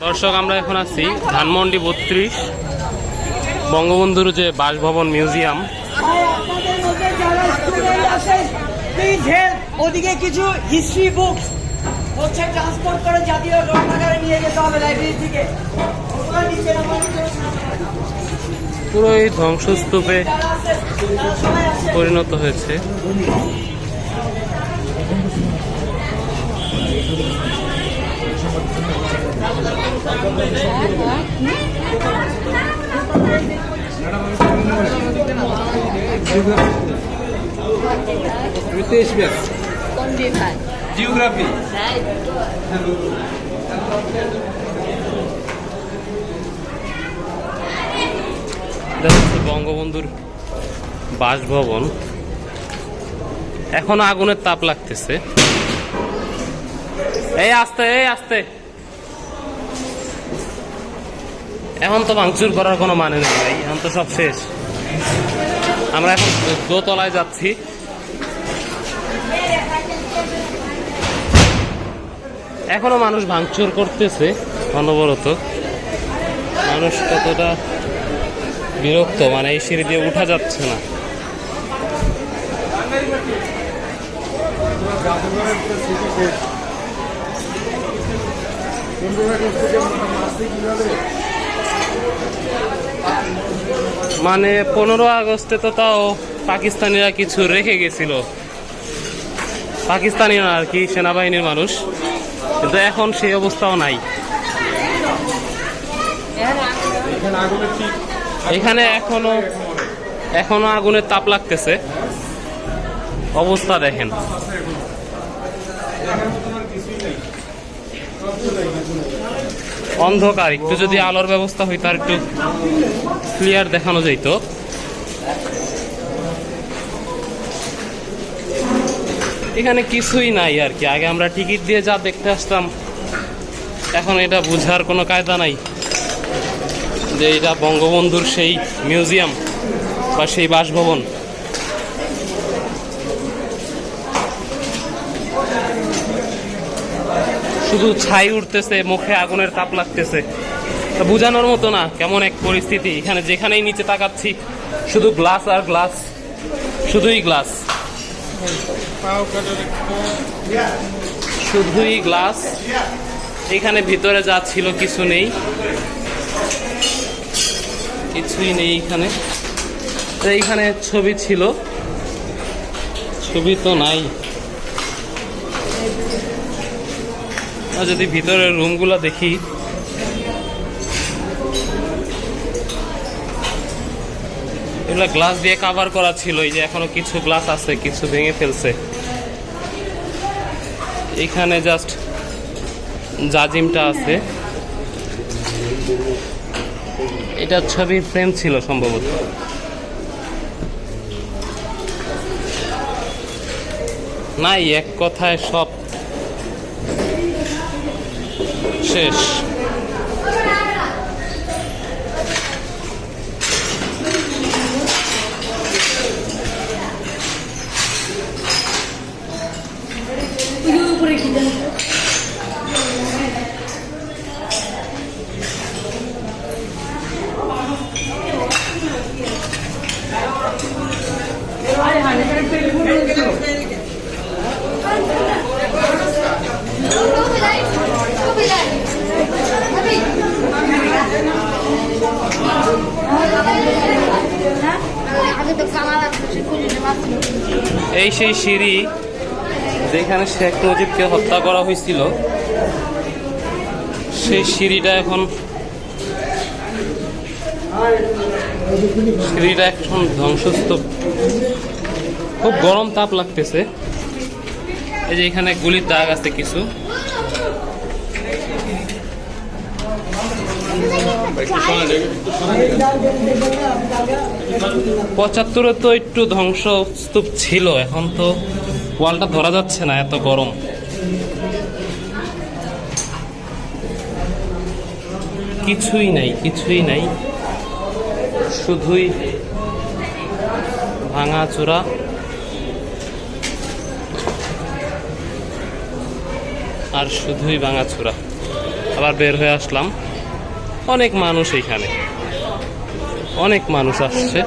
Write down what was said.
দর্শক, আমরা এখন আছি ধানমন্ডি 32 বঙ্গবন্ধুর যে বাসভবন মিউজিয়াম। ওদিকে কিছু হিস্ট্রি বুকস হচ্ছে ট্রান্সপোর্ট করে জাতীয় গ্রন্থাগারে নিয়ে যেতে হবে লাইব্রেরি থেকে। পুরো এই ধ্বংসস্তূপে পরিণত হয়েছে। জিওগ্রাফি বঙ্গবন্ধুর বাসভবন। এখন আগুনের তাপ লাগতেছে। এই আস্তে, এই আস্তে। এখন তো ভাঙচুর করার কোনো মানে নেই ভাই, এখন তো সব শেষ। আমরা এখন দোতলায় যাচ্ছি। এখনো মানুষ ভাঙচুর করতেছে অনবরত। মানুষ কতটা বিরক্ত, মানে এই সিঁড়ি দিয়ে উঠা যাচ্ছে না। মানে 15 আগস্টে তো তাও পাকিস্তানিরা কিছু রেখে গেছিল, পাকিস্তানিরা আর কি, সেনাবাহিনীর মানুষ, কিন্তু এখন সেই অবস্থাও নাই। এখানে এখনো আগুনের তাপ লাগতেছে। অবস্থা দেখেন। অন্ধকার, একটু যদি আলোর ব্যবস্থা হইতো আর একটু ক্লিয়ার দেখানো যেত। এখানে কিছুই নাই আর কি। আগে আমরা টিকিট দিয়ে যা দেখতে আসতাম, এখন এটা বুঝার কোনো কায়দা নাই যে এটা বঙ্গবন্ধুর সেই মিউজিয়াম বা সেই বাসভবন। শুধু ছাই উঠতেছে, মুখে আগুনের তাপ লাগতেছে। বোঝানোর মতো না কেমন এক পরিস্থিতি। এখানে যেখানেই নিচে তাকাচ্ছি শুধু গ্লাস আর গ্লাস, শুধুই গ্লাস, শুধুই গ্লাস। এখানে ভিতরে যা ছিল কিছু নেই, কিছুই নেই এখানে। এইখানে ছবি ছিল, ছবি তো নাই। যদি ভিতরের রুমগুলো দেখি, এগুলা গ্লাস দিয়ে কভার করা ছিল। এই যে এখনো কিছু গ্লাস আছে, কিছু ভেঙে ফেলছে। এখানে জাস্ট জাজিমটা আছে। এটা ছবির ফ্রেম ছিল সম্ভবত। নাই, এক কথায় সব শেষ। এই সেই সিঁড়ি যেখানে শেখ মুজিবকে হত্যা করা হয়েছিল, সেই সিঁড়িটা এখন ধ্বংসস্তূপ। খুব গরম তাপ লাগতেছে। এই যে এখানে গুলির দাগ আছে কিছু। 75-এ তো একটু ধ্বংসস্তূপ ছিল, এখন তো ওয়ালটা ধরা যাচ্ছে না, এত গরম। কিছুই নাই, কিছুই নাই, শুধুই ভাঙাচোরা। আর শুধুই ভাঙাচোরা। আবার বের হয়ে আসলাম। অনেক মানুষ এখানে, অনেক মানুষ আসছে।